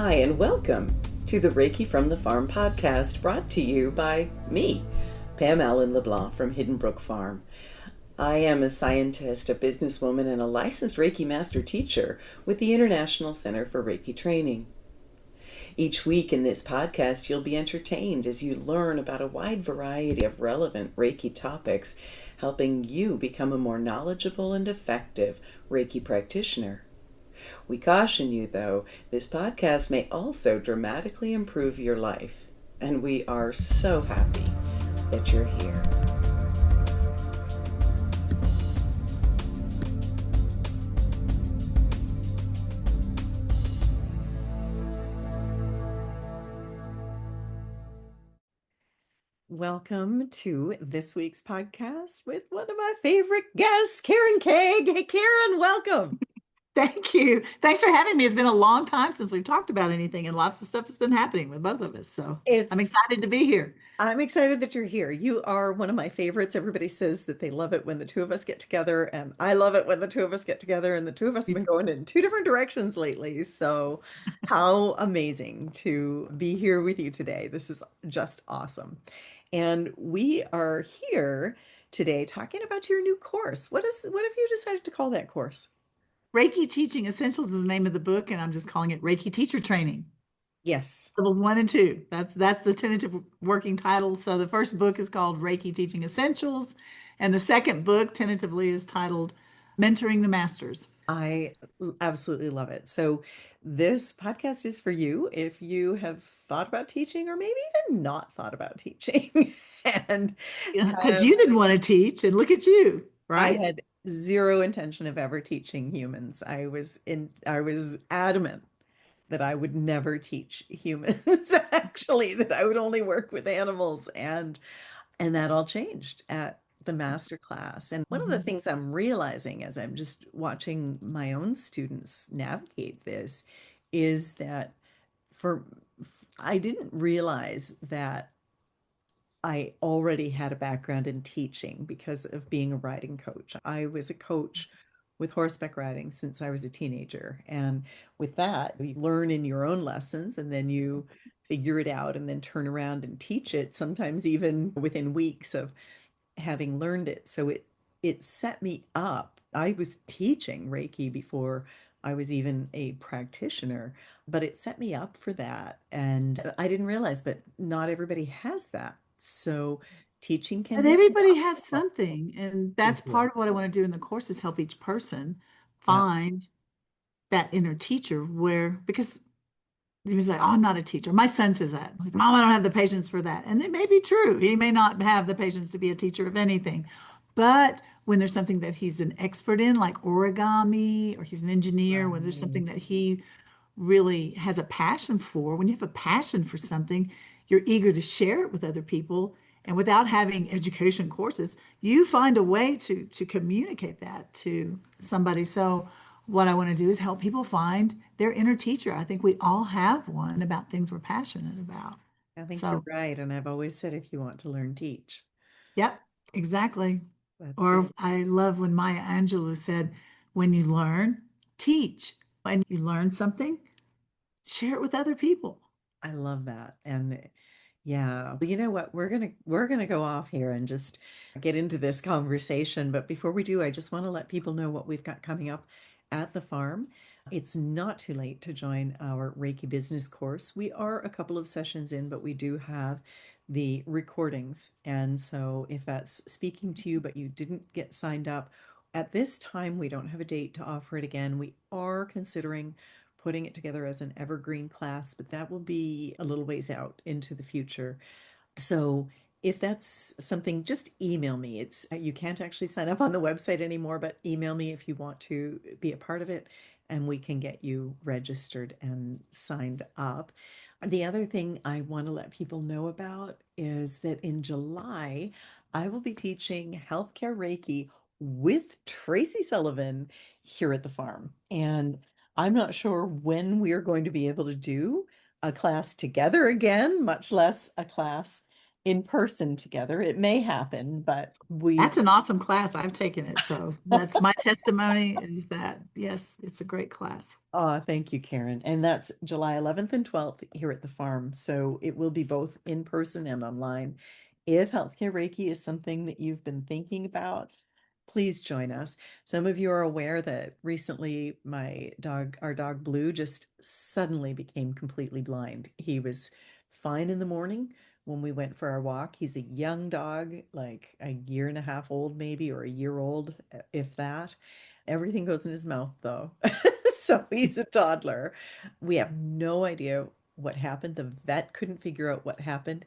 Hi, and welcome to the Reiki from the Farm podcast, brought to you by me, Pam Allen-LeBlanc from Hidden Brook Farm. I am a scientist, a businesswoman, and a licensed Reiki master teacher with the International Center for Reiki Training. Each week in this podcast, you'll be entertained as you learn about a wide variety of relevant Reiki topics, helping you become a more knowledgeable and effective Reiki practitioner. We caution you, though, this podcast may also dramatically improve your life, and we are so happy that you're here. Welcome to this week's podcast with one of my favorite guests, Caig. Hey, Karen, welcome. Thank you. Thanks for having me. It's been a long time since we've talked about anything, and lots of stuff has been happening with both of us. So I'm excited to be here. I'm excited that you're here. You are one of my favorites. Everybody says that they love it when the two of us get together, and I love it when the two of us get together, and the two of us have been going in two different directions lately. So how amazing to be here with you today. This is just awesome. And we are here today talking about your new course. What have you decided to call that course? Reiki Teaching Essentials is the name of the book, and I'm just calling it Reiki Teacher Training. Yes. Level 1 and 2. That's the tentative working title. So the first book is called Reiki Teaching Essentials, and the second book tentatively is titled Mentoring the Masters. I absolutely love it. So this podcast is for you if you have thought about teaching or maybe even not thought about teaching. And because you didn't want to teach, and look at you, right? I had zero intention of ever teaching humans. I was adamant that I would never teach humans, actually, that I would only work with animals. And that all changed at the master class. And one of the things I'm realizing as I'm just watching my own students navigate this is that I didn't realize that I already had a background in teaching because of being a riding coach. I was a coach with horseback riding since I was a teenager. And with that, you learn in your own lessons and then you figure it out and then turn around and teach it, sometimes even within weeks of having learned it. So it set me up. I was teaching Reiki before I was even a practitioner, but it set me up for that. And I didn't realize, but not everybody has that. So teaching can But be everybody has something, and that's yeah. part of what I want to do in the course is help each person Yeah. find that inner teacher because he was like, oh, I'm not a teacher. My son says that. He's, Mom, I don't have the patience for that. And it may be true. He may not have the patience to be a teacher of anything. But when there's something that he's an expert in, like origami, or he's an engineer, when there's something that he really has a passion for, when you have a passion for something, you're eager to share it with other people. And without having education courses, you find a way to communicate that to somebody. So what I want to do is help people find their inner teacher. I think we all have one about things we're passionate about. I think you're So, right. And I've always said, if you want to learn, teach. yep, exactly. That's Or it. I love when Maya Angelou said, when you learn, teach. When you learn something, share it with other people. I love that. And yeah, you know what? We're gonna go off here and just get into this conversation. But before we do, I just want to let people know what we've got coming up at the farm. It's not too late to join our Reiki business course. We are a couple of sessions in, but we do have the recordings. And so if that's speaking to you, but you didn't get signed up, at this time, we don't have a date to offer it again. We are considering putting it together as an evergreen class, but that will be a little ways out into the future. So if that's something, just email me. It's you can't actually sign up on the website anymore, but email me if you want to be a part of it, and we can get you registered and signed up. The other thing I want to let people know about is that in July, I will be teaching healthcare Reiki with Tracy Sullivan here at the farm. And I'm not sure when we are going to be able to do a class together again, much less a class in person together. It may happen, but That's we an awesome class. I've taken it. So that's my testimony is that, yes, it's a great class. Oh, thank you, Karen. And that's July 11th and 12th here at the farm. So it will be both in person and online. If healthcare Reiki is something that you've been thinking about, please join us. Some of you are aware that recently our dog Blue, just suddenly became completely blind. He was fine in the morning when we went for our walk. He's a young dog, like a year and a half old, maybe, or a year old, if that. Everything goes in his mouth, though. So he's a toddler. We have no idea what happened. The vet couldn't figure out what happened.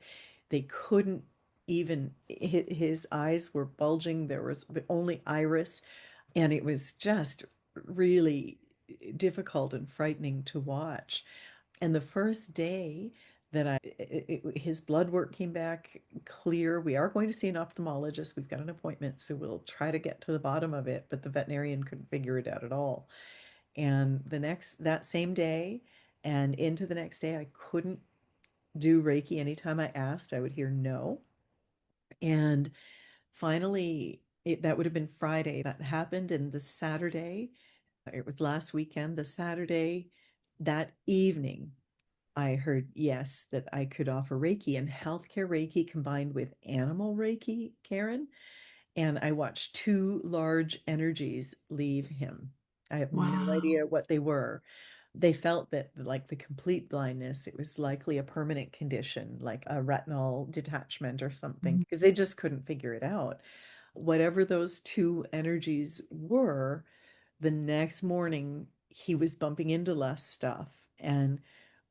They couldn't even, his eyes were bulging. There was the only iris, and it was just really difficult and frightening to watch. And the first day that his blood work came back clear. We are going to see an ophthalmologist. We've got an appointment, so we'll try to get to the bottom of it, but the veterinarian couldn't figure it out at all. And that same day and into the next day, I couldn't do Reiki anytime I asked. I would hear no. And finally, that would have been Friday that happened. And the Saturday, it was last weekend, the Saturday, that evening, I heard yes, that I could offer Reiki and healthcare Reiki combined with animal Reiki, Karen. And I watched two large energies leave him. I have no Wow. idea what they were. They felt that, like the complete blindness, it was likely a permanent condition, like a retinal detachment or something, Mhm. because they just couldn't figure it out. Whatever those two energies were, the next morning he was bumping into less stuff, and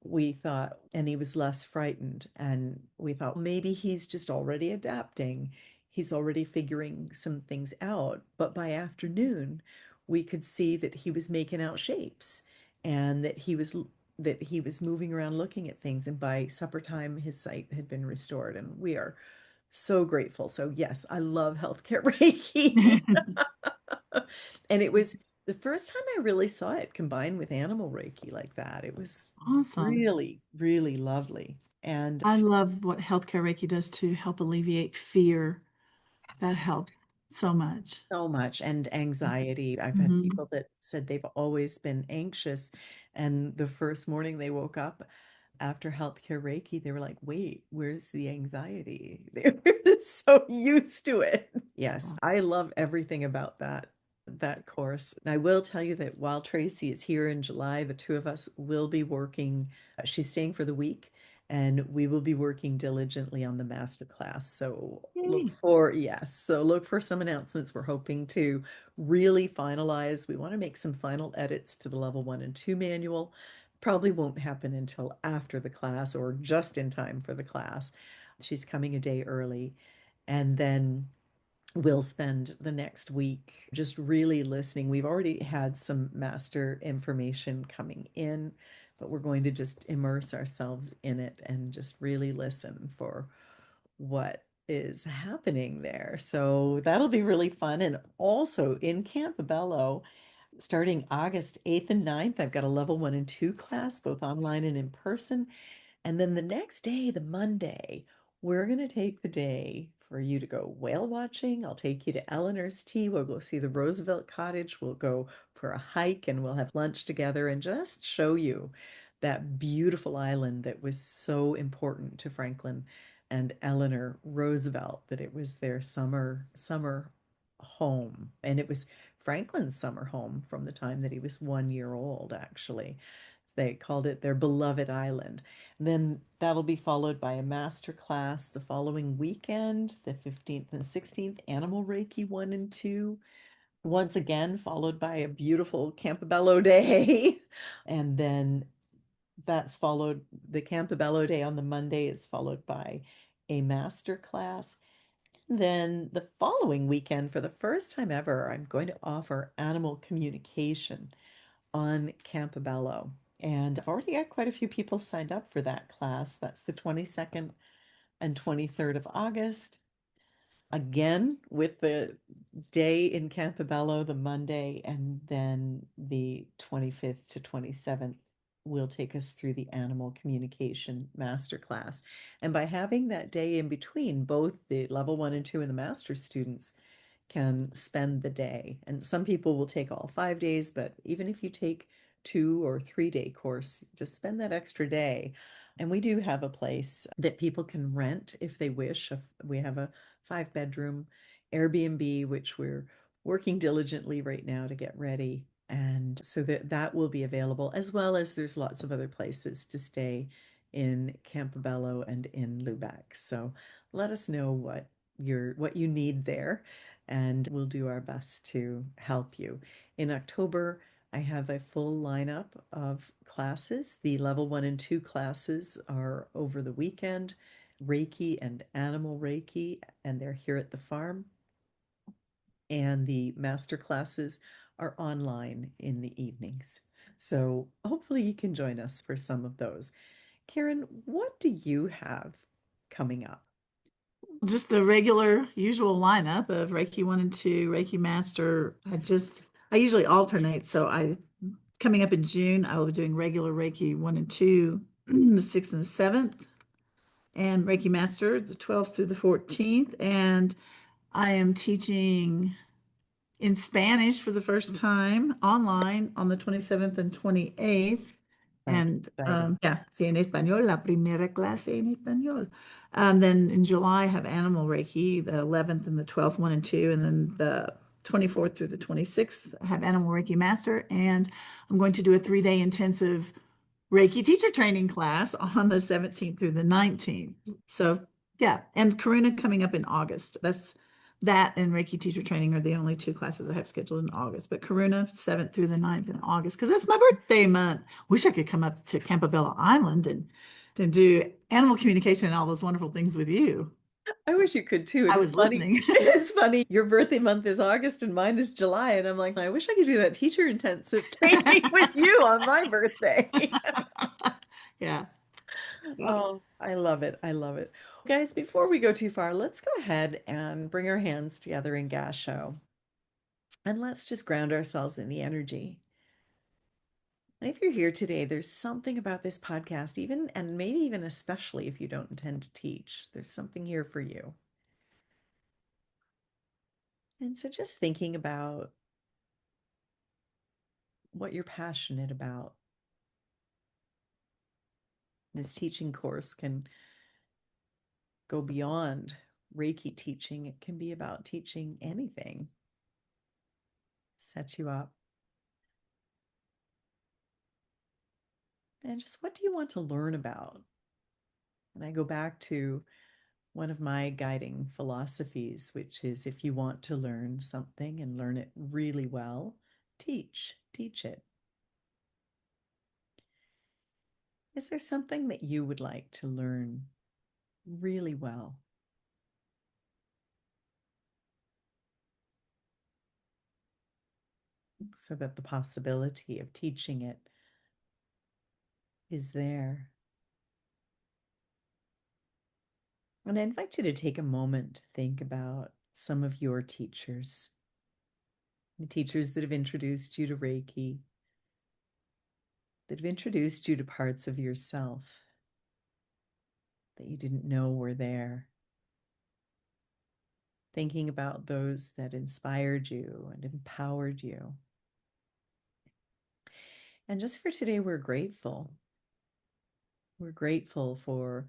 he was less frightened, and we thought maybe he's just already adapting. He's already figuring some things out. But by afternoon, we could see that he was making out shapes and that he was moving around looking at things. And by supper time, his sight had been restored. And we are so grateful. So yes, I love healthcare Reiki. And it was the first time I really saw it combined with animal Reiki like that. It was Awesome. really, really lovely. And I love what healthcare Reiki does to help alleviate fear. That helps so much. so much, and anxiety. I've had Mhm. people that said they've always been anxious, and the first morning they woke up after healthcare Reiki, they were like, wait, where's the anxiety? They were just so used to it. Yes, Wow. I love everything about that course. And I will tell you that while Tracy is here in July, the two of us will be working. She's staying for the week, and we will be working diligently on the master class. So Yay. look for some announcements. We're hoping to really finalize. We want to make some final edits to the level 1 and 2 manual. Probably won't happen until after the class or just in time for the class. She's coming a day early. And then we'll spend the next week just really listening. We've already had some master information coming in, but we're going to just immerse ourselves in it and just really listen for what is happening there. So that'll be really fun. And also in Campobello, starting August 8th and 9th, I've got a level 1 and 2 class, both online and in person. And then the next day, the Monday, we're going to take the day for you to go whale watching. I'll take you to Eleanor's Tea. We'll go see the Roosevelt Cottage. We'll go for a hike and we'll have lunch together and just show you that beautiful island that was so important to Franklin and Eleanor Roosevelt, that it was their summer home. And it was Franklin's summer home from the time that he was 1 year old, actually. They called it their beloved island. And then that'll be followed by a master class the following weekend, the 15th and 16th, Animal Reiki 1 and 2. Once again, followed by a beautiful Campobello Day. And then the Campobello Day on the Monday is followed by a master class. Then the following weekend, for the first time ever, I'm going to offer animal communication on Campobello. And I've already got quite a few people signed up for that class. That's the 22nd and 23rd of August. Again, with the day in Campobello, the Monday, and then the 25th to 27th will take us through the animal communication masterclass. And by having that day in between, both the level 1 and 2 and the master students can spend the day. And some people will take all 5 days, but even if you take 2 or 3 day course, just spend that extra day. And we do have a place that people can rent if they wish. We have a 5 bedroom Airbnb, which we're working diligently right now to get ready. And so that will be available, as well as there's lots of other places to stay in Campobello and in Lubeck. So let us know what you need there, and we'll do our best to help you. In October, I have a full lineup of classes. The level 1 and 2 classes are over the weekend, Reiki and animal Reiki, and they're here at the farm. And the master classes are online in the evenings. So hopefully you can join us for some of those. Karen, what do you have coming up? Just the regular, usual lineup of Reiki 1 and 2, Reiki Master. I usually alternate. So coming up in June, I will be doing regular Reiki 1 and 2, the 6th and the 7th, and Reiki Master, the 12th through the 14th. And I am teaching in Spanish for the first time online on the 27th and 28th. That's And exciting. yeah, sí, en español, la primera clase en español. Then in July, I have Animal Reiki, the 11th and the 12th, 1 and 2. And then the 24th through the 26th, I have Animal Reiki Master. And I'm going to do a 3-day intensive Reiki teacher training class on the 17th through the 19th. So yeah, and Karuna coming up in August. That and Reiki teacher training are the only 2 classes I have scheduled in August. But Karuna, 7th through the 9th in August, because that's my birthday month. Wish I could come up to Campobello Island and to do animal communication and all those wonderful things with you. I wish you could too. I And it's was funny. listening. It's funny. Your birthday month is August and mine is July. And I'm like, I wish I could do that teacher intensive training with you on my birthday. Yeah. Oh, I love it. I love it. Guys, before we go too far, let's go ahead and bring our hands together in Gasho. And let's just ground ourselves in the energy. And if you're here today, there's something about this podcast, even and maybe even especially if you don't intend to teach, there's something here for you. And so just thinking about what you're passionate about. This teaching course can go beyond Reiki teaching. It can be about teaching anything, set you up. And just what do you want to learn about? And I go back to one of my guiding philosophies, which is if you want to learn something and learn it really well, teach it. Is there something that you would like to learn really well so that the possibility of teaching it is there? And I invite you to take a moment to think about some of your teachers, the teachers that have introduced you to Reiki, that have introduced you to parts of yourself that you didn't know were there. Thinking about those that inspired you and empowered you. And just for today, we're grateful. We're grateful for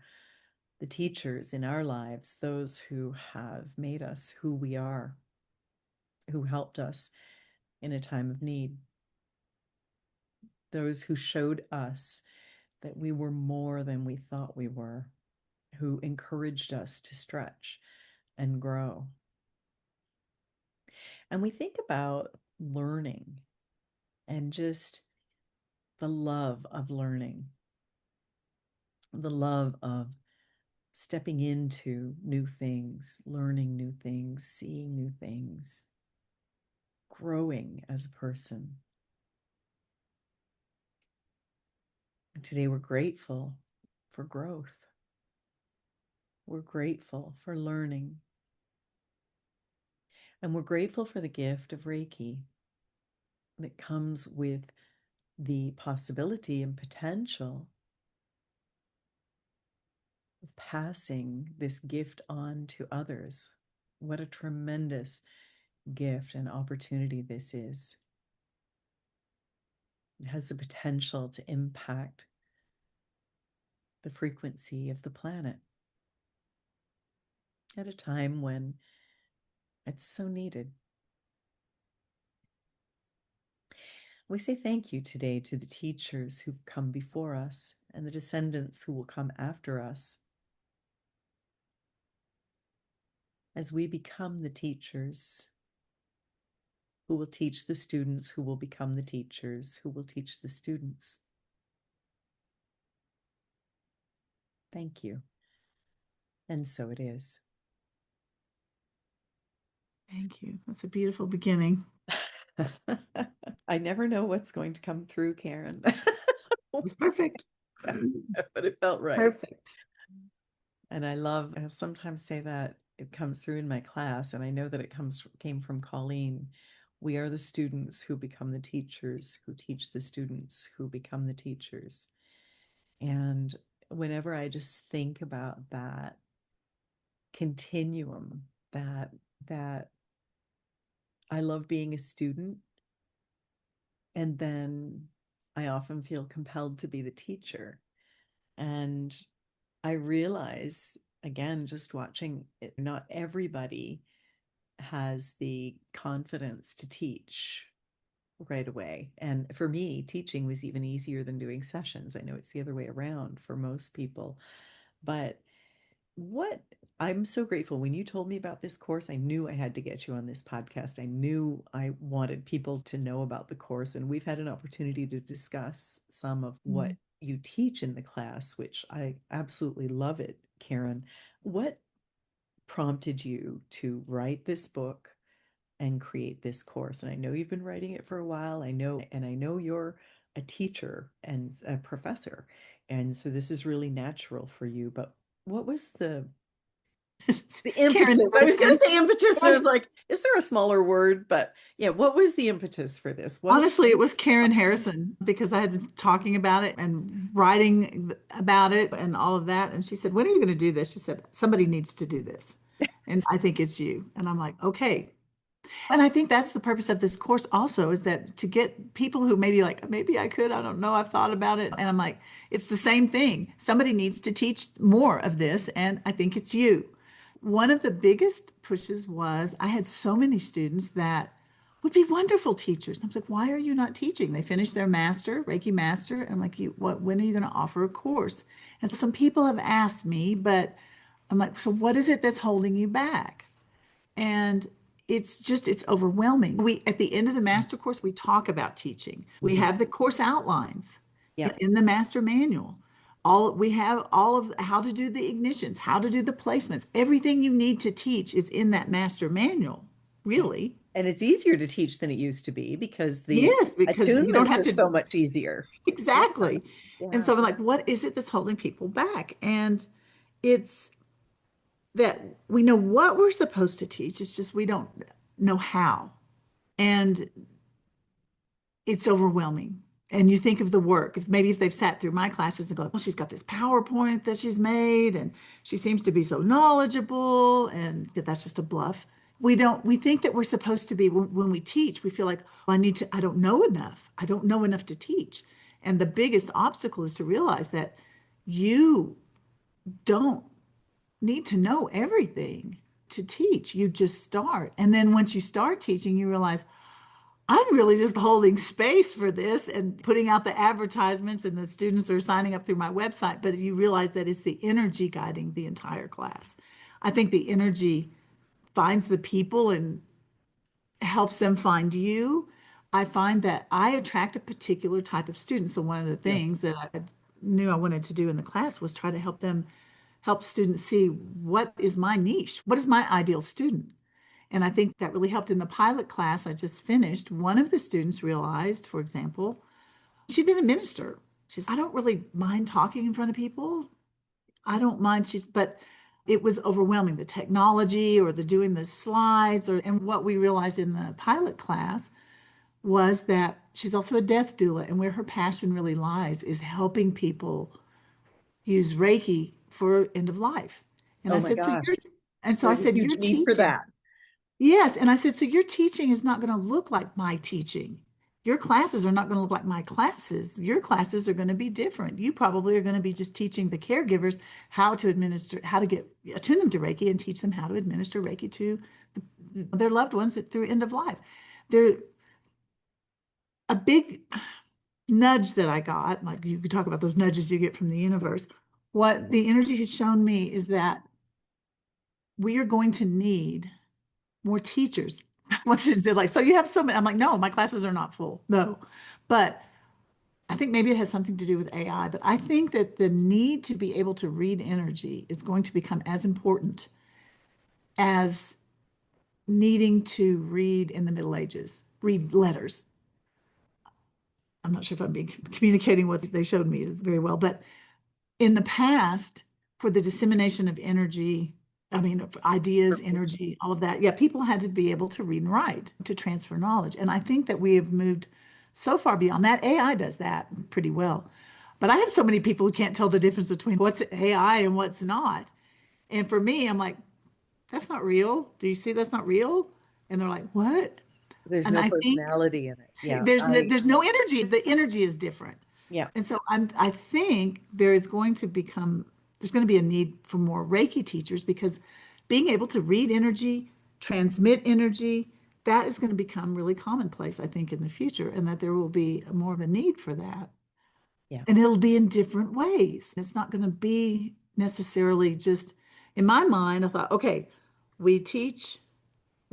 the teachers in our lives, those who have made us who we are, who helped us in a time of need, those who showed us that we were more than we thought we were, who encouraged us to stretch and grow. And we think about learning and just the love of learning, the love of stepping into new things, learning new things, seeing new things, growing as a person. And today we're grateful for growth. We're grateful for learning. And we're grateful for the gift of Reiki that comes with the possibility and potential of passing this gift on to others. What a tremendous gift and opportunity this is. It has the potential to impact the frequency of the planet at a time when it's so needed. We say thank you today to the teachers who've come before us and the descendants who will come after us. As we become the teachers who will teach the students, who will become the teachers who will teach the students. Thank you. And so it is. Thank you. That's a beautiful beginning. I never know what's going to come through, Karen. It was perfect. But it felt right. Perfect. And I sometimes say that it comes through in my class, and I know that it came from Colleen. We are the students who become the teachers, who teach the students who become the teachers. And whenever I just think about that continuum, that I love being a student, and then I often feel compelled to be the teacher. And I realize, again, just watching it, not everybody has the confidence to teach right away. And for me, teaching was even easier than doing sessions. I know it's the other way around for most people. But what I'm so grateful when you told me about this course, I knew I had to get you on this podcast. I knew I wanted people to know about the course, and we've had an opportunity to discuss some of what you teach in the class, which I absolutely love it, Karen. What prompted you to write this book and create this course? And I know you've been writing it for a while. I know you're a teacher and a professor. And so this is really natural for you. But what was the Karen impetus? I was going Harrison. to say impetus, and I was like, is there a smaller word? But yeah, what was the impetus for this? What? Honestly, it was Karen Harrison because I had been talking about it and writing about it and all of that. And she said, "When are you going to do this?" She said, "Somebody needs to do this. And I think it's you." And I'm like, "Okay." And I think that's the purpose of this course also is that to get people who maybe like, maybe I could, I don't know, I've thought about it. And I'm like, it's the same thing. Somebody needs to teach more of this. And I think it's you. One of the biggest pushes was I had so many students that would be wonderful teachers. I was like, why are you not teaching? They finished their master, Reiki master. And I'm like, when are you going to offer a course? And some people have asked me, but I'm like, so what is it that's holding you back? And it's overwhelming. We at the end of the master course, we talk about teaching. We Mhm. have the course outlines Yeah. in the master manual. All we have all of how to do the ignitions, how to do the placements. Everything you need to teach is in that master manual, Yeah. really. And it's easier to teach than it used to be because the Yes, because you don't attunements have are to so much easier. Yeah. exactly. And Yeah. so I'm like, what is it that's holding people back? And it's that we know what we're supposed to teach. It's just we don't know how. And it's overwhelming. And you think of the work, if they've sat through my classes and go, well, she's got this PowerPoint that she's made, and she seems to be so knowledgeable, and that's just a bluff. We think that we're supposed to be, when we teach, we feel like, well, I don't know enough. I don't know enough to teach. And the biggest obstacle is to realize that you don't need to know everything to teach. You just start. And then once you start teaching, you realize, I'm really just holding space for this and putting out the advertisements, and the students are signing up through my website. But you realize that it's the energy guiding the entire class. I think the energy finds the people and helps them find you. I find that I attract a particular type of student. So one of the Yeah. things that I knew I wanted to do in the class was try to help students see what is my niche, what is my ideal student. And I think that really helped in the pilot class I just finished. One of the students realized, for example, she'd been a minister. She's, I don't really mind talking in front of people. I don't mind. But it was overwhelming, the technology or the doing the slides, and what we realized in the pilot class was that she's also a death doula, and where her passion really lies is helping people use Reiki for end of life. And I Oh my said, so gosh, you're, and so I there's a said, huge you're need for teaching. that. Yes. And I said, so your teaching is not going to look like my teaching. Your classes are not going to look like my classes. Your classes are going to be different. You probably are going to be just teaching the caregivers how to administer, how to get attune them to Reiki and teach them how to administer Reiki to their loved ones through end of life. There, a big nudge that I got, like you could talk about those nudges you get from the universe. What the energy has shown me is that we are going to need more teachers. What's it like? So you have so many. I'm like, no, my classes are not full. No. But I think maybe it has something to do with AI. But I think that the need to be able to read energy is going to become as important as needing to read in the Middle Ages, read letters. I'm not sure if I'm being communicating what they showed me is very well, but in the past, for the dissemination of energy, I mean, of ideas, energy, all of that, yeah, people had to be able to read and write to transfer knowledge. And I think that we have moved so far beyond that. AI does that pretty well. But I have so many people who can't tell the difference between what's AI and what's not. And for me, I'm like, that's not real. Do you see that's not real? And they're like, what? There's And no I think personality in it. Yeah, there's no energy. The energy is different. yeah, And so I think there's going to be a need for more Reiki teachers because being able to read energy, transmit energy, that is going to become really commonplace, I think, in the future, and that there will be more of a need for that. yeah. And it'll be in different ways. It's not going to be necessarily just, in my mind, I thought, okay, we teach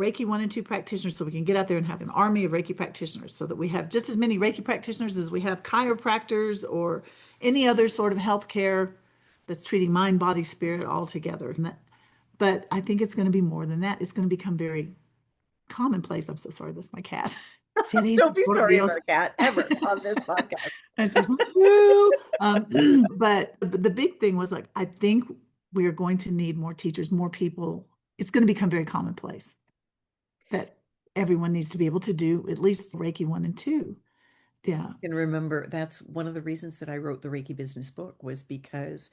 Reiki 1 and 2 practitioners so we can get out there and have an army of Reiki practitioners so that we have just as many Reiki practitioners as we have chiropractors or any other sort of healthcare that's treating mind, body, spirit all together. But I think it's going to be more than that. It's going to become very commonplace. I'm so sorry, that's my cat. Sitting Don't be por sorry Dios. about a cat ever on this podcast. And so it's too. But the big thing was like, I think we are going to need more teachers, more people. It's going to become very commonplace that everyone needs to be able to do at least Reiki 1 and 2. Yeah. Can remember that's one of the reasons that I wrote the Reiki business book was because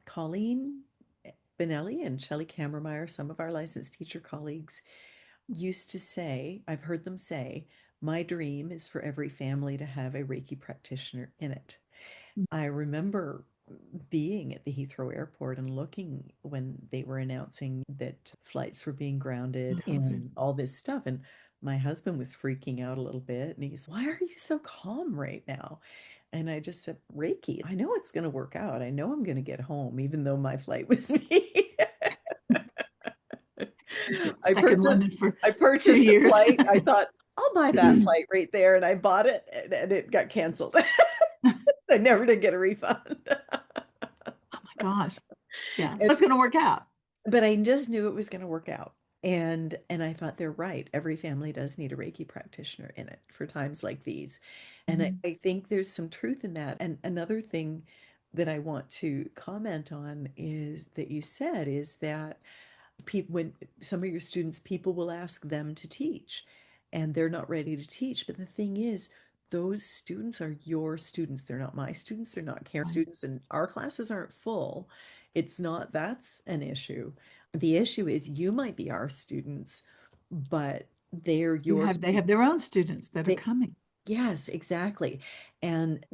Colleen Benelli and Shelley Kammermeyer, some of our licensed teacher colleagues, used to say, I've heard them say, my dream is for every family to have a Reiki practitioner in it. I remember being at the Heathrow Airport and looking when they were announcing that flights were being grounded Okay. and all this stuff. And my husband was freaking out a little bit. And he's, why are you so calm right now? And I just said, Reiki, I know it's going to work out. I know I'm going to get home, even though my flight was me. I Stuck in purchased London for I two purchased a years. flight. I thought, I'll buy that flight right there. And I bought it and it got canceled. I never did get a refund. Oh my gosh. Yeah. And It's going to work out. but I just knew it was going to work out. And I thought they're right. Every family does need a Reiki practitioner in it for times like these. And Mhm. I think there's some truth in that. And another thing that I want to comment on is that you said is that people when some of your students, people will ask them to teach and they're not ready to teach. But the thing is, those students are your students. They're not my students, they're not Karen's Right. students, and our classes aren't full. It's not that's an issue. The issue is you might be our students, but they're your They have their own students that are they, coming. yes, exactly. And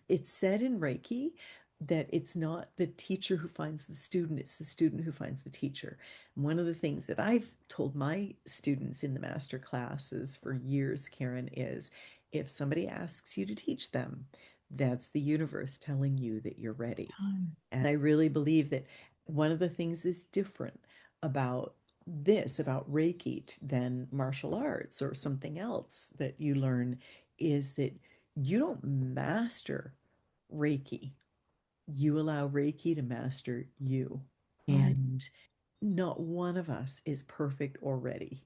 it's said in Reiki that it's not the teacher who finds the student, it's the student who finds the teacher. One of the things that I've told my students in the master classes for years, Karen, is if somebody asks you to teach them, that's the universe telling you that you're ready. Time. And I really believe that one of the things that's different about this, about Reiki, than martial arts or something else that you learn is that you don't master Reiki. You allow Reiki to master you. Right. And not one of us is perfect or ready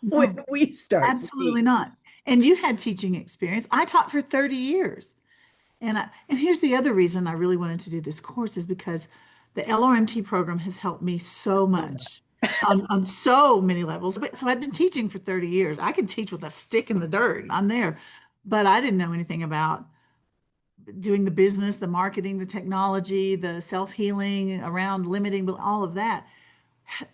when No, we start to absolutely teach. not. And you had teaching experience. I taught for 30 years. And here's the other reason I really wanted to do this course is because the LRMT program has helped me so So much. much. on so many levels. So I'd been teaching for 30 years. I could teach with a stick in the dirt. I'm there. But I didn't know anything about doing the business, the marketing, the technology, the self-healing around limiting, all of that.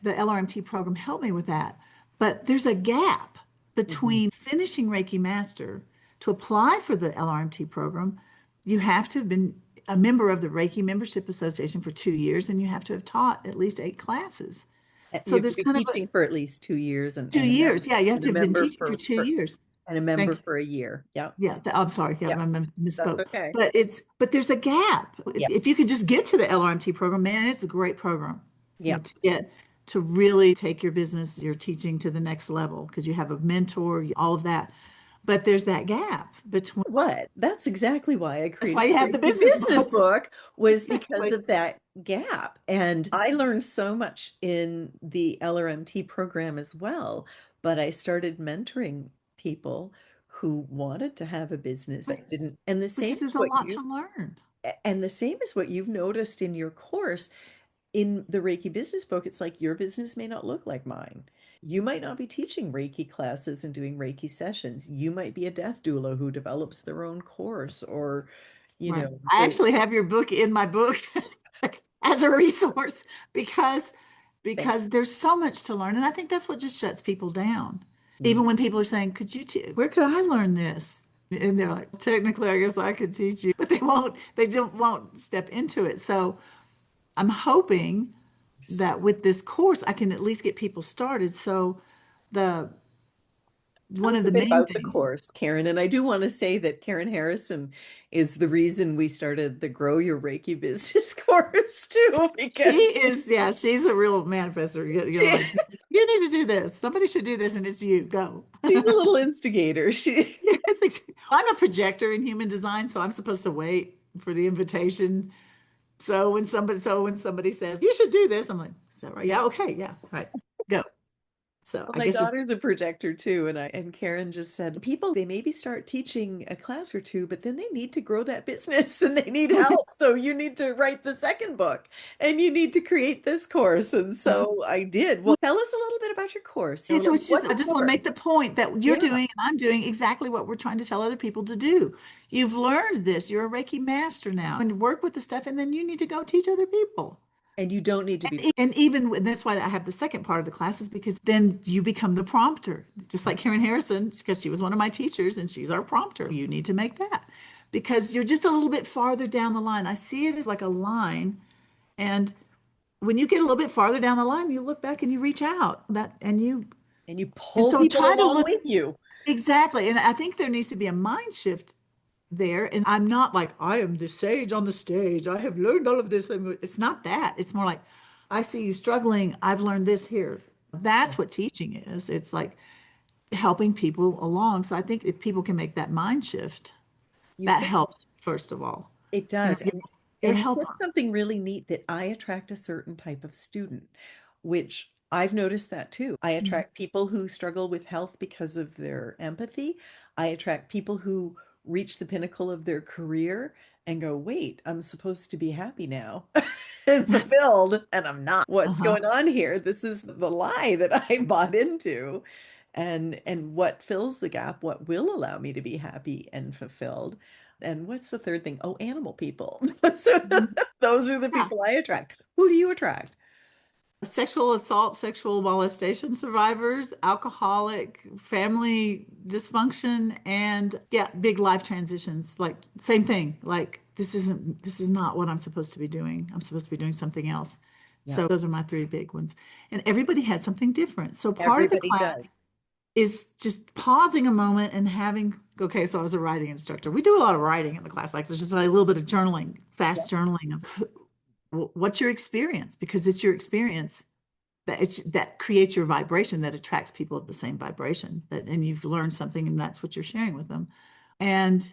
The LRMT program helped me with that. But there's a gap Mhm. between finishing Reiki Master to apply for the LRMT program. You have to have been a member of the Reiki Membership Association for 2 years, and you have to have taught at least 8 classes. You So have to there's be kind of a teaching for at least 2 years two years. Yeah, you have and a to have been member teaching for two for years. and a Thank member you. for a year. Yeah. Yeah, I'm sorry. Yeah, Yeah. I That's misspoke. okay. But there's a gap. Yeah. If you could just get to the LRMT program, man, it's a great program. Yeah. To get to really take your business, your teaching to the next level because you have a mentor, all of that. But there's that gap between. What? That's exactly why I That's why created you the have the Reiki business business book. book was because Exactly. of that gap. And I learned so much in the LRMT program as well, but I started mentoring people who wanted to have a business but didn't. And the same Because is there's a what lot you to learn. and the same is what you've noticed in your course. In the Reiki business book, it's like your business may not look like mine. You might not be teaching Reiki classes and doing Reiki sessions. You might be a death doula who develops their own course or, Right. I go actually have your book in my books as a resource because thank there's so much to learn. And I think that's what just shuts people down. you. Even when people are saying, "Could you where could I learn this?" And they're like, "Technically, I guess I could teach you," but they don't won't step into it. So I'm hoping that with this course, I can at least get people started. So the Tell one us of a the bit main about the things. course, Karen. And I do want to say that Karen Harrison is the reason we started the Grow Your Reiki Business course too, She because is, yeah, she's a real manifestor. You're she, like, you need to do this. Somebody should do this, and it's you. Go. she's a little instigator. She Yes, I'm a projector in human design, so I'm supposed to wait for the invitation. So when somebody says you should do this, I'm like, is that right? Yeah, okay, yeah, right, go. So Well, I my guess it's daughter's a projector too, and Karen just said people they maybe start teaching a class or two, but then they need to grow that business and they need help. So you need to write the second book and you need to create this course. And uh, so I did. Well, tell us a little bit about your course. so Like it's just what I just want to course? make the point that you're Yeah. doing and I'm doing exactly what we're trying to tell other people to do. You've learned this. You're a Reiki master now, and work with the stuff, and then you need to go teach other people. And you don't need to be And even that's why I have the second part of the classes because then you become the prompter, just like Karen Harrison, because she was one of my teachers and she's our prompter. You need to make that because you're just a little bit farther down the line. I see it as like a line, and when you get a little bit farther down the line, you look back and you reach out and you and pull so people try to along look with you. exactly. And I think there needs to be a mind shift there. And I'm not like, I am the sage on the stage. I have learned all of this. It's not that. It's more like, I see you struggling. I've learned this here. Yeah. That's what teaching is. It's like helping people along. So I think if people can make that mind shift, You that said helps, first of all. it You know, does. you're a And you helper. said something really neat that I attract a certain type of student, which I've noticed that too. I Mhm. attract people who struggle with health because of their empathy. I attract people who reach the pinnacle of their career and go, wait, I'm supposed to be happy now and fulfilled, and I'm not. What's Uh-huh. going on here? This is the lie that I bought into. And what fills the gap, what will allow me to be happy and fulfilled. And what's the third thing? Oh, animal people. So Mhm. those are the Yeah. people I attract. Who do you attract? Sexual assault, sexual molestation survivors, alcoholic, family dysfunction, and yeah, big life transitions. Like same thing. Like this is not what I'm supposed to be doing. I'm supposed to be doing something else. Yeah, So those are my three big ones. And everybody has something different. So part of the everybody does. class is just pausing a moment and having, okay, so I was a writing instructor. We do a lot of writing in the class. Like there's just like a little bit of journaling, Yeah. fast journaling of what's your experience? Because it's your experience that creates your vibration that attracts people of the same vibration that and you've learned something and that's what you're sharing with them. And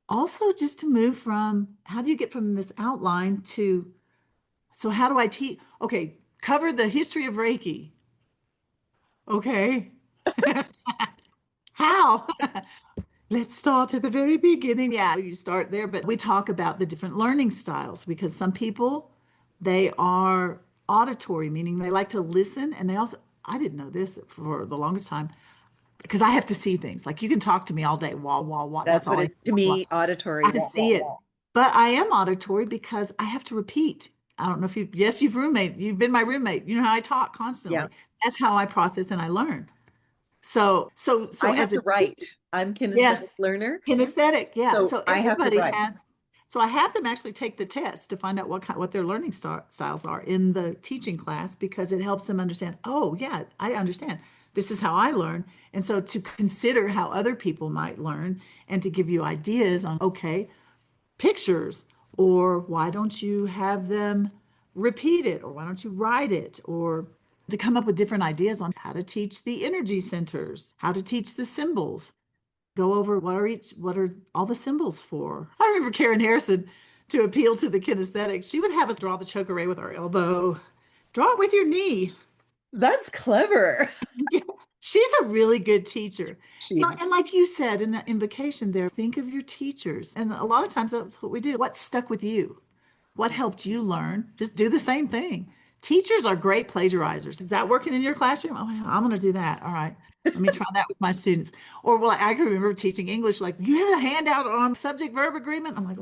also just to move from how do you get from this outline to so how do I teach? Okay, cover the history of Reiki. Okay. How? Let's start at the very beginning. Yeah, you start there, but we talk about the different learning styles because some people they are auditory, meaning they like to listen. And they also, I didn't know this for the longest time because I have to see things. Like you can talk to me all day, wah, wah, wah. That's That's what all I, it, to wah, wah. me, I auditory. have to Wah, wah, see it. wah. But I am auditory because I have to repeat. I don't know if you, yes, you've been my roommate. You know how I talk Yeah. constantly. That's how I process and I learn. So I have as a to write. teacher, I'm kinesthetic yes, learner, kinesthetic, yeah. so So I have to everybody write. has, so I have them actually take the test to find out what their learning styles are in the teaching class because it helps them understand, oh yeah, I understand. This is how I learn. And so to consider how other people might learn and to give you ideas on, okay, pictures, or why don't you have them repeat it, or why don't you write it, or to come up with different ideas on how to teach the energy centers, how to teach the symbols, go over what are all the symbols for. I remember Karen Harrison, to appeal to the kinesthetics, she would have us draw the choker with our elbow, draw it with your knee. That's clever. Yeah, she's a really good teacher. She, And like you said in the invocation there, think of your teachers. And a lot of times that's what we do. What stuck with you? What helped you learn? Just do the same thing. Teachers are great plagiarizers. Is that working in your classroom? Oh, yeah, I'm going to do that. All right. Let me try that with my students. Or well, I can remember teaching English, like you had a handout on subject verb agreement. I'm like,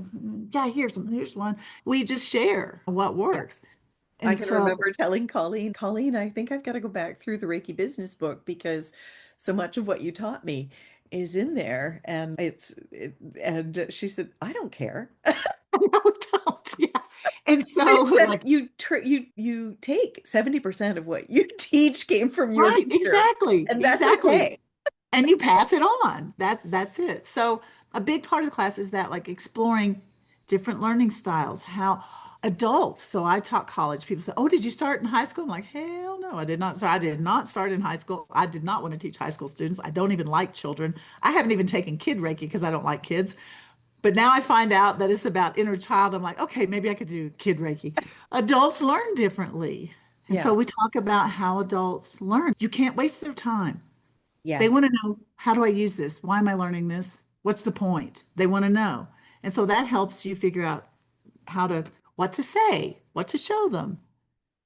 yeah, here's one. We just share what yeah. works. I And can so, remember telling Colleen, I think I've got to go back through the Reiki business book because so much of what you taught me is in there. And and she said, I don't care. no, don't. Yeah. And so, I said, like, you take 70% of what you teach came from your right, teacher, exactly, and that's exactly. okay. And you pass it on. That's it. So a big part of the class is that like exploring different learning styles, how adults. So I taught college. People say, "Oh, did you start in high school?" I'm like, "Hell no, I did not." So I did not start in high school. I did not want to teach high school students. I don't even like children. I haven't even taken kid Reiki because I don't like kids. But now I find out that it's about inner child. I'm like, okay, maybe I could do kid Reiki. Adults learn differently. And so Yeah. we talk about how adults learn. You can't waste their time. They Yes. want to know, how do I use this? Why am I learning this? What's the point? They want to know. And so that helps you figure out how to, what to say, what to show them,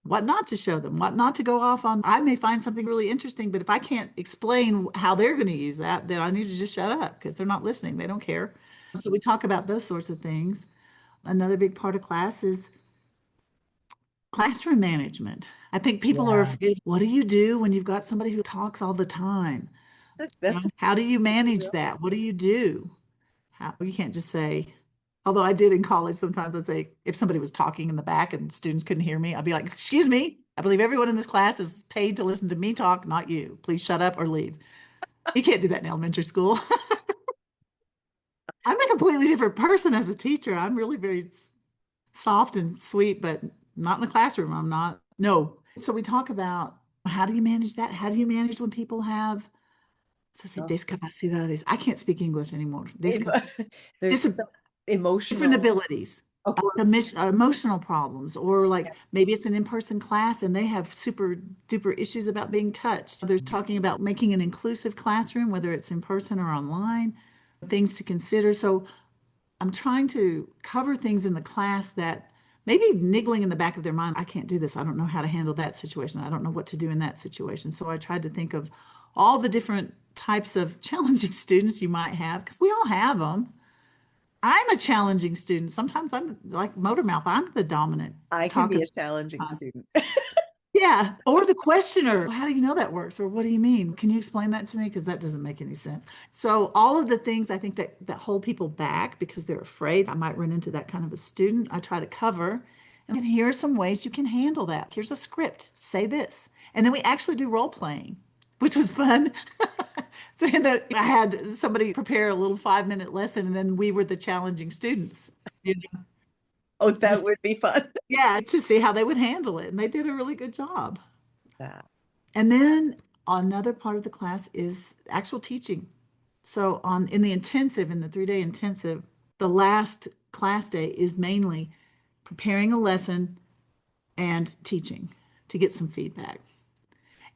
what not to show them, what not to go off on. I may find something really interesting, but if I can't explain how they're going to use that, then I need to just shut up because they're not listening. They don't care. So we talk about those sorts of things. Another big part of class is classroom management. I think people are Yeah. afraid, what do you do when you've got somebody who talks all the time? That's How do you a manage real. that? What do you do? How, you can't just say, although I did in college, sometimes I'd say, if somebody was talking in the back and students couldn't hear me, I'd be like, excuse me, I believe everyone in this class is paid to listen to me talk, not you. Please shut up or leave. You can't do that in elementary school. I'm a completely different person as a teacher. I'm really very soft and sweet, but not in the classroom. I'm not. No. So we talk about how do you manage that? How do you manage when people have, so say, Oh, discapacidades? I can't speak English anymore. emo- there's Dis so different emotional. abilities, Okay. emotional problems, or like Yeah. maybe it's an in-person class and they have super duper issues about being touched. They're talking about making an inclusive classroom, whether it's in person or online, things to consider. So I'm trying to cover things in the class that maybe niggling in the back of their mind, I can't do this. I don't know how to handle that situation. I don't know what to do in that situation. So I tried to think of all the different types of challenging students you might have, because we all have them. I'm a challenging student. Sometimes I'm like motor mouth. I'm the dominant I can be talker. a challenging student. Yeah. Or the questioner. How do you know that works? Or what do you mean? Can you explain that to me? Because that doesn't make any sense. So all of the things I think that hold people back because they're afraid I might run into that kind of a student, I try to cover. And here are some ways you can handle that. Here's a script. Say this. And then we actually do role playing, which was fun. So I had somebody prepare a little 5-minute lesson, and then we were the challenging students. You know, Oh, that just would be fun. yeah, to see how they would handle it. And they did a really good job. That. And then another part of the class is actual teaching. So on in the intensive, in the 3-day intensive, the last class day is mainly preparing a lesson and teaching to get some feedback.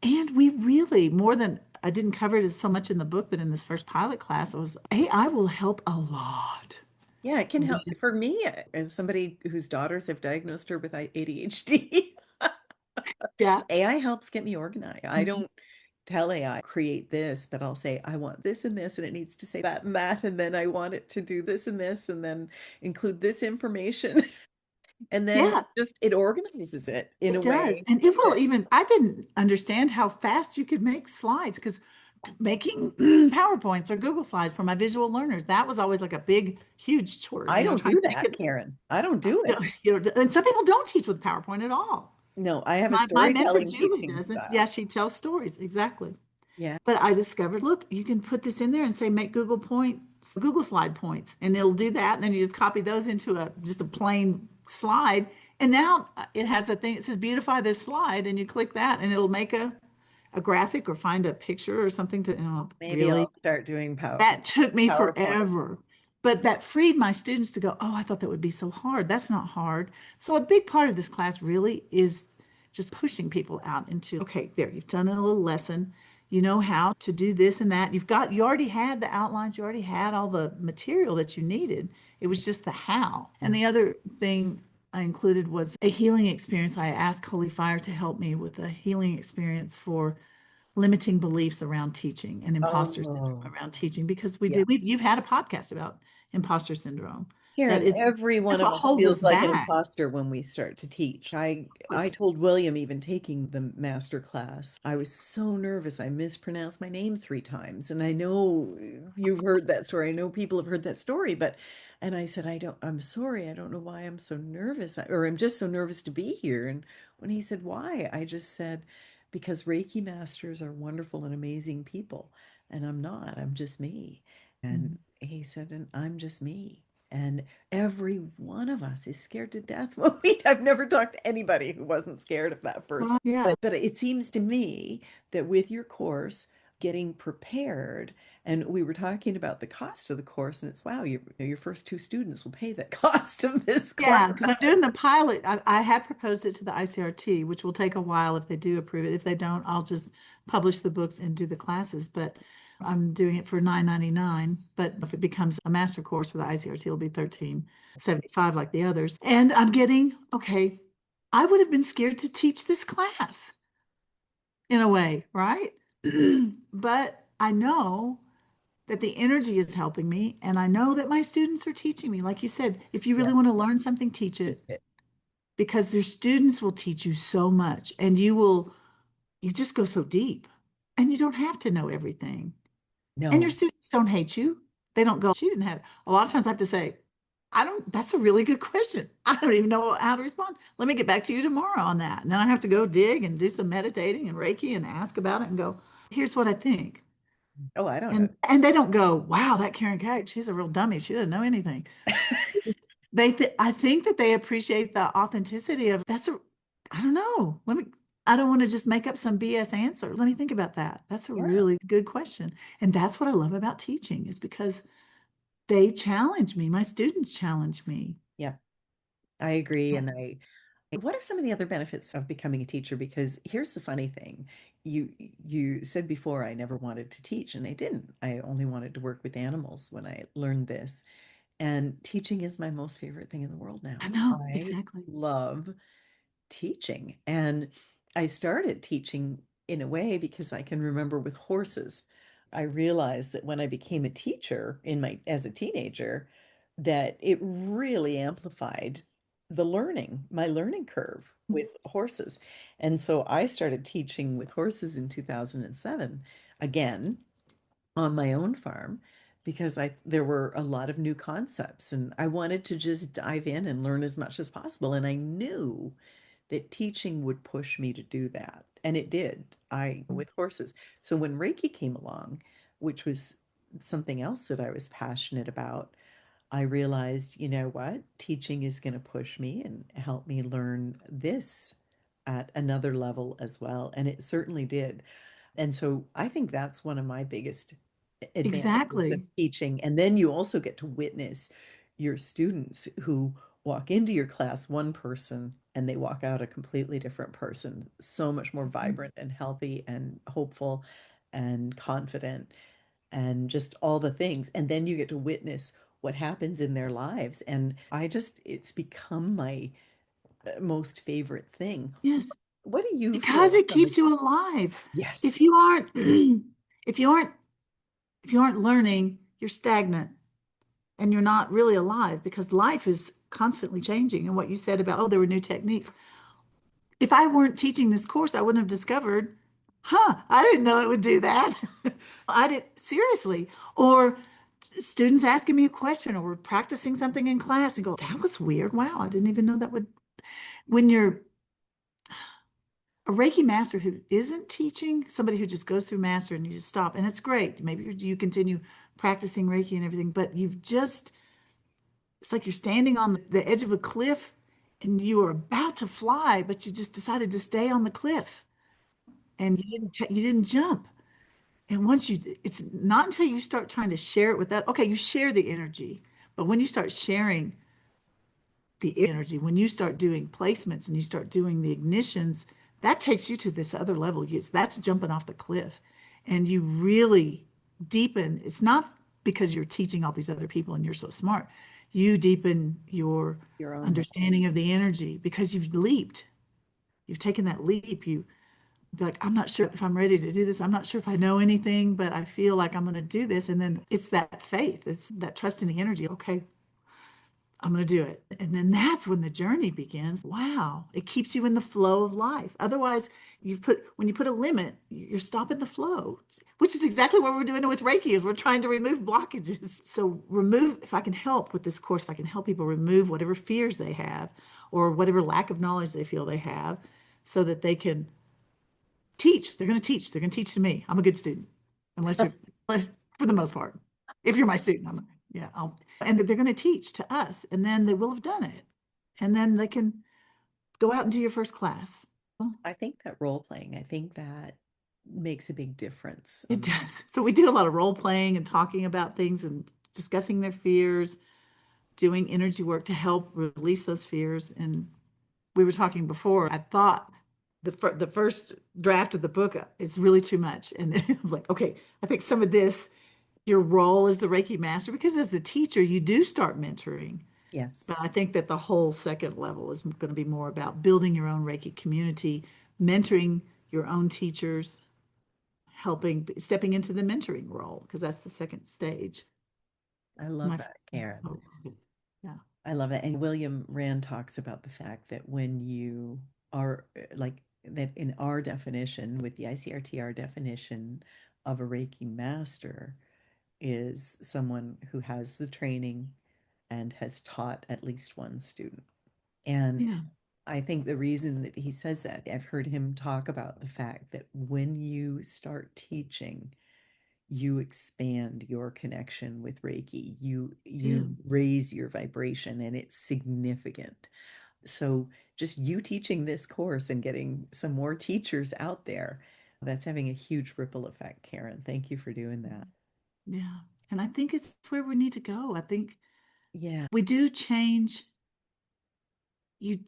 And we really, more than I didn't cover it as so much in the book, but in this first pilot class, I was AI will help a lot. Yeah, it can help. For me, as somebody whose daughters have diagnosed her with ADHD, Yeah. AI helps get me organized. I Mhm. don't tell AI, create this, but I'll say, I want this and this, and it needs to say that and that. And then I want it to do this and this, and then include this information. And then Yeah, just it organizes it in a it does. way And it will that even, I didn't understand how fast you could make slides because making PowerPoints or Google Slides for my visual learners, that was always like a big, huge chore, I don't trying do to make that, it, Karen. I don't do it. and some people don't teach with PowerPoint at all. No, I have a My mentor, storytelling Julie, teaching doesn't. Yeah, style. she tells stories. Exactly. Yeah, But I discovered, look, you can put this in there and say make Google slide points, and it'll do that. And then you just copy those into a just a plain slide. And now it has a thing, it says beautify this slide, and you click that and it'll make a graphic or find a picture or something to, maybe really. I'll start doing That took me PowerPoint. forever. But that freed my students to go, oh, I thought that would be so hard. That's not hard. So a big part of this class really is just pushing people out into, okay, there, you've done a little lesson. You know how to do this and that. You already had the outlines, you already had all the material that you needed. It was just the how. And Yeah. the other thing I included was a healing experience. I asked Holy Fire to help me with a healing experience for limiting beliefs around teaching and imposter syndrome Oh, around teaching because yeah. you've had a podcast about imposter syndrome that Karen, is every one that's of what us holds us feels like an back. imposter when we start to teach. I told William even taking the master class, I was so nervous. I mispronounced my name 3 times. And I know you've heard that story. I know people have heard that story, but and I said, I'm sorry. I don't know why I'm so nervous. Or I'm just so nervous to be here. And when he said, why? I just said, because Reiki masters are wonderful and amazing people. And I'm not. I'm just me. And Mhm. he said, and I'm just me. And every one of us is scared to death when we, I've never talked to anybody who wasn't scared of that first. Right. Yeah. But it seems to me that with your course, getting prepared, and we were talking about the cost of the course, and it's wow, your first 2 students will pay the cost of this class. Yeah, because I'm doing the pilot. I have proposed it to the ICRT, which will take a while if they do approve it. If they don't, I'll just publish the books and do the classes. But I'm doing it for $9.99. But if it becomes a master course for the ICRT, it'll be $13.75 like the others. And I'm getting, okay, I would have been scared to teach this class in a way, right? But I know that the energy is helping me, and I know that my students are teaching me. Like you said, if you Yeah, really want to learn something, teach teach it it. because their students will teach you so much, and you just go so deep, and you don't have to know everything. And your No. students don't hate you. They don't go, she didn't have. A lot of times I have to say, I don't, that's a really good question. I don't even know how to respond. Let me get back to you tomorrow on that. And then I have to go dig and do some meditating and Reiki and ask about it and go, here's what I think. Oh, I don't know. And they don't go, wow, that Karen Caig, she's a real dummy. She doesn't know anything. I think that they appreciate the authenticity of I don't know. I don't want to just make up some BS answer. Let me think about that. That's a Yeah. really good question. And that's what I love about teaching is because they challenge me. My students challenge me. Yeah, I agree. What are some of the other benefits of becoming a teacher? Because here's the funny thing. You said before I never wanted to teach, and I didn't. I only wanted to work with animals when I learned this. And teaching is my most favorite thing in the world now. I know, I exactly. love teaching. And I started teaching in a way because I can remember with horses. I realized that when I became a teacher in my as a teenager, that it really amplified my learning curve with horses. And so I started teaching with horses in 2007 again on my own farm because I there were a lot of new concepts and I wanted to just dive in and learn as much as possible. And I knew that teaching would push me to do that. And it did. I with horses. So when Reiki came along, which was something else that I was passionate about, I realized, you know what? Teaching is going to push me and help me learn this at another level as well. And it certainly did. And so I think that's one of my biggest advantages of Exactly. teaching. And then you also get to witness your students who walk into your class one person and they walk out a completely different person, so much more vibrant and healthy and hopeful and confident and just all the things. And then you get to witness what happens in their lives. And it's become my most favorite thing. Yes. what do you Because feel it from a keeps you alive. If yes, you aren't, if you aren't, if you aren't learning, you're stagnant and you're not really alive because life is constantly changing. And what you said about, oh, there were new techniques. If I weren't teaching this course, I wouldn't have discovered, I didn't know it would do that. I did seriously. Or students asking me a question or we're practicing something in class and go, that was weird. Wow, I didn't even know that would. When you're a Reiki master who isn't teaching, somebody who just goes through master and you just stop, and it's great. Maybe you continue practicing Reiki and everything, but it's like you're standing on the edge of a cliff and you are about to fly, but you just decided to stay on the cliff and you didn't jump. And it's not until you start trying to share it with that, okay, you share the energy, but when you start sharing the energy, when you start doing placements and you start doing the ignitions, that takes you to this other level. That's jumping off the cliff. And you really deepen. It's not because you're teaching all these other people and you're so smart. You deepen your your own level. understanding of the energy because you've leaped. You've taken that leap. You be like, I'm not sure if I'm ready to do this. I'm not sure if I know anything, but I feel like I'm going to do this. And then it's that faith, it's that trust in the energy. Okay, I'm going to do it. And then that's when the journey begins. Wow. It keeps you in the flow of life. Otherwise, when you put a limit, you're stopping the flow, which is exactly what we're doing with Reiki is we're trying to remove blockages. So if I can help with this course, if I can help people remove whatever fears they have or whatever lack of knowledge they feel they have so that they can teach. They're going to teach. They're going to teach to me. I'm a good student, unless you're, for the most part. If you're my student, yeah. And they're going to teach to us, and then they will have done it, and then they can go out and do your first class. I think that role playing, I think that makes a big difference. It does. So we do a lot of role playing and talking about things and discussing their fears, doing energy work to help release those fears. And we were talking before. I thought the first draft of the book is really too much, and I was like, okay, I think some of this your role as the Reiki master, because as the teacher, you do start mentoring. Yes, But I think that the whole second level is going to be more about building your own Reiki community, mentoring your own teachers, stepping into the mentoring role, because that's the second stage. I love My, that, Karen. oh, yeah, I love it. And William Rand talks about the fact that when you are like that in our definition, with the ICRT, our definition of a Reiki master is someone who has the training and has taught at least one student. And yeah, I think the reason that he says that, I've heard him talk about the fact that when you start teaching, you expand your connection with Reiki. You do. raise your vibration and it's significant. So just you teaching this course and getting some more teachers out there, that's having a huge ripple effect, Karen. Thank you for doing that. Yeah. And I think it's where we need to go. I think Yeah, we do change. You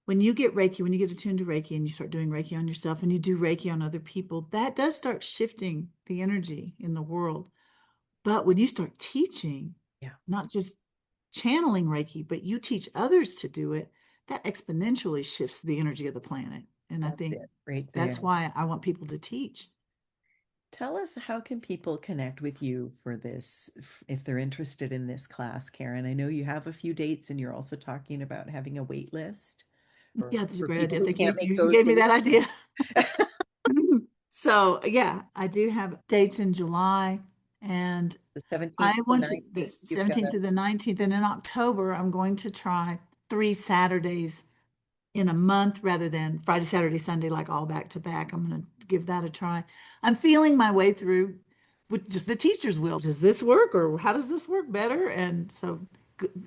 when you get Reiki, when you get attuned to Reiki and you start doing Reiki on yourself and you do Reiki on other people, that does start shifting the energy in the world. But when you start teaching, yeah, not just channeling Reiki, but you teach others to do it, that exponentially shifts the energy of the planet. And I that's think it right that's there. why I want people to teach. Tell us, how can people connect with you for this if they're interested in this class, Karen? I know you have a few dates and you're also talking about having a wait list Yeah, that's a for great people idea. who Thank you. can't make You those gave me that dates. idea. So, yeah, I do have dates in July and The I 17th to the want to, the 19th, you've got 17th a to the 19th, and in October, I'm going to try 3 Saturdays in a month rather than Friday, Saturday, Sunday, like all back to back. I'm going to give that a try. I'm feeling my way through with just the teacher's will. Does this work or how does this work better? And so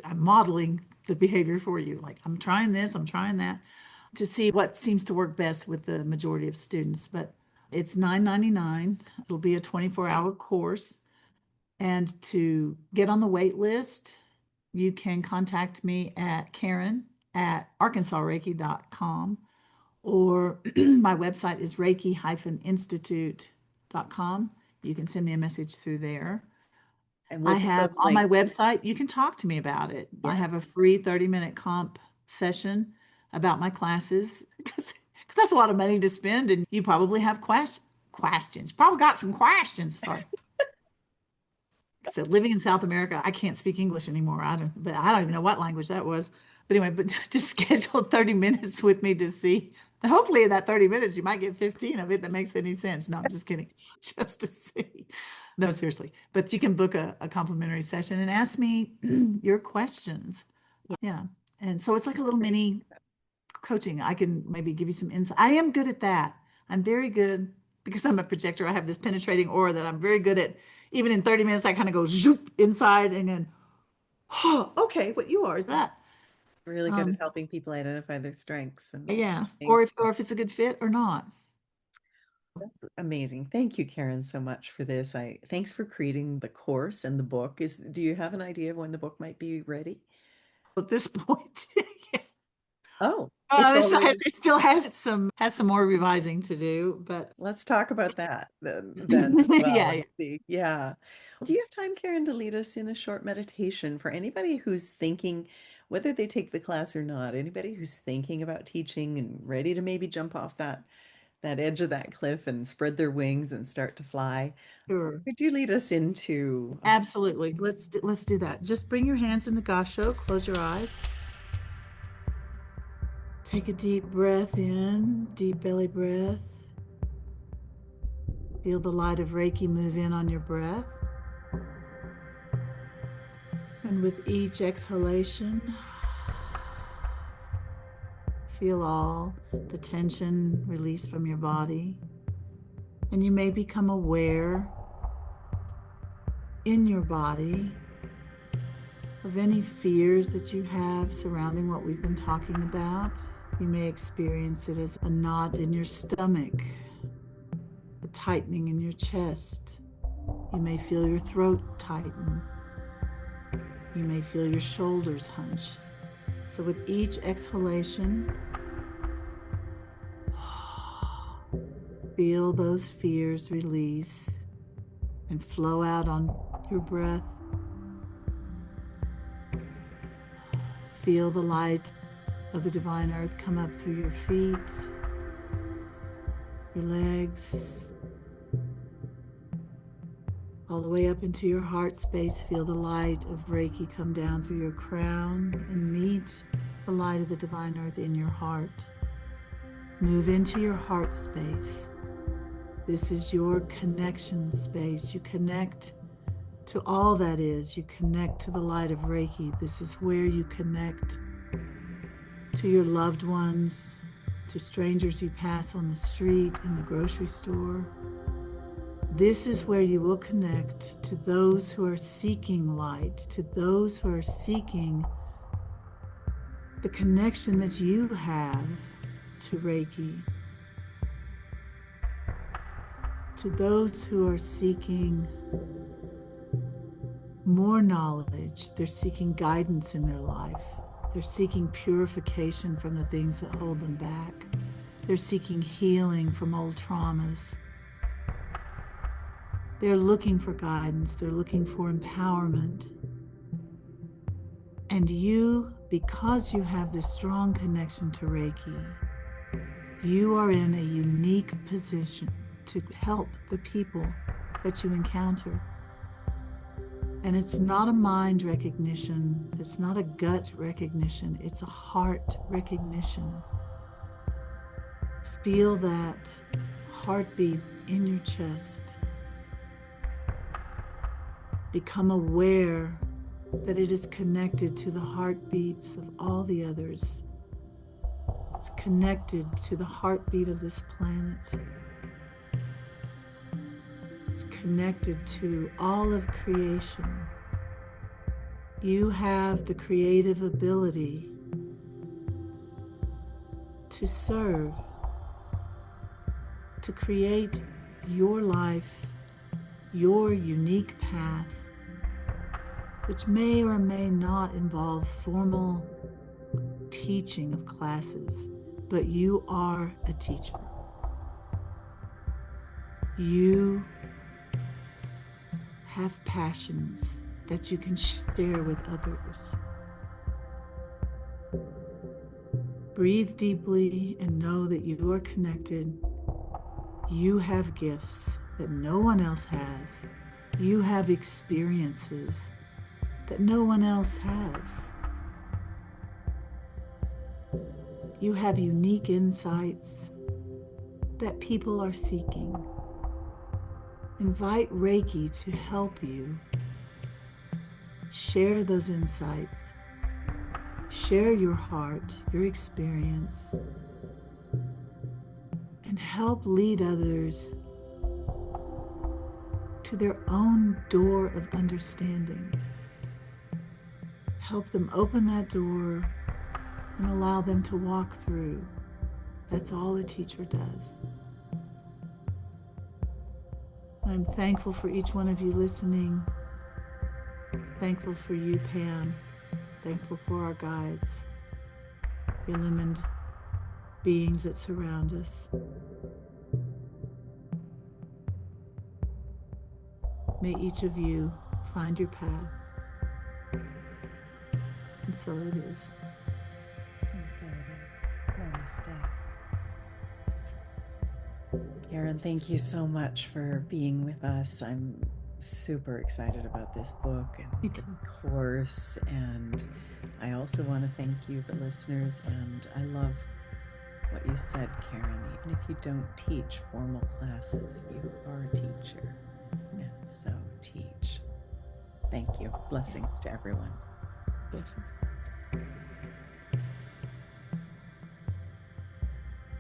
I'm modeling the behavior for you. Like I'm trying this, I'm trying that to see what seems to work best with the majority of students. But it's $9.99. It'll be a 24-hour course. And to get on the wait list, you can contact me at Karen at arkansasreiki.com or my website is reiki-institute.com. You can send me a message through there. and we'll I put have those on my links. website, you can talk to me about it. I Yeah. have a free 30-minute comp session about my classes because because that's a lot of money to spend, and you probably have questions. Probably got some questions. Sorry. So living in South America, I can't speak English anymore. But I don't even know what language that was. But anyway, but just schedule 30 minutes with me to see. Hopefully in that 30 minutes, you might get 15 of it that makes any sense. No, I'm just kidding. Just to see. No, seriously. But you can book a complimentary session and ask me your questions. Yeah. And so it's like a little mini coaching. I can maybe give you some insight. I am good at that. I'm very good because I'm a projector. I have this penetrating aura that I'm very good at. Even in 30 minutes, I kind of go zoop inside and then, oh, okay, what you are is that. Really good at Um, helping people identify their strengths and yeah. things. Or if it's a good fit or not. That's amazing. Thank you, Karen, so much for this. Thanks for creating the course and the book. Do you have an idea of when the book might be ready? At this point, yeah. Oh, it's already. It still has some more revising to do, but Let's talk about that then as well yeah, and yeah. see. Yeah. Do you have time, Karen, to lead us in a short meditation for anybody who's thinking, whether they take the class or not, anybody who's thinking about teaching and ready to maybe jump off that edge of that cliff and spread their wings and start to fly? Sure. Could you lead us into Absolutely. Let's do that. Just bring your hands into Gasho, close your eyes. Take a deep breath in, deep belly breath. Feel the light of Reiki move in on your breath. And with each exhalation, feel all the tension release from your body. And you may become aware in your body of any fears that you have surrounding what we've been talking about. You may experience it as a knot in your stomach, a tightening in your chest. You may feel your throat tighten. You may feel your shoulders hunch. So with each exhalation, feel those fears release and flow out on your breath. Feel the light of the divine earth come up through your feet, your legs, all the way up into your heart space. Feel the light of Reiki come down through your crown and meet the light of the divine earth in your heart. Move into your heart space. This is your connection space. You connect to all that is. You connect to the light of Reiki. This is where you connect to your loved ones, to strangers you pass on the street, in the grocery store. This is where you will connect to those who are seeking light, to those who are seeking the connection that you have to Reiki, to those who are seeking more knowledge. They're seeking guidance in their life. They're seeking purification from the things that hold them back. They're seeking healing from old traumas. They're looking for guidance. They're looking for empowerment. And you, because you have this strong connection to Reiki, you are in a unique position to help the people that you encounter. And it's not a mind recognition. It's not a gut recognition. It's a heart recognition. Feel that heartbeat in your chest. Become aware that it is connected to the heartbeats of all the others. It's connected to the heartbeat of this planet. It's connected to all of creation. You have the creative ability to serve, to create your life, your unique path, which may or may not involve formal teaching of classes, but you are a teacher. You have passions that you can share with others. Breathe deeply and know that you are connected. You have gifts that no one else has. You have experiences that no one else has. You have unique insights that people are seeking. Invite Reiki to help you share those insights, share your heart, your experience, and help lead others to their own door of understanding. Help them open that door and allow them to walk through. That's all a teacher does. I'm thankful for each one of you listening. Thankful for you, Pam. Thankful for our guides, the illumined beings that surround us. May each of you find your path. And so it is. And so it is. Namaste. Karen, thank you so much for being with us. I'm super excited about this book Me and the too. course. And I also want to thank you, the listeners. And I love what you said, Karen. Even if you don't teach formal classes, you are a teacher. And so teach. Thank you. Blessings to everyone. Blessings.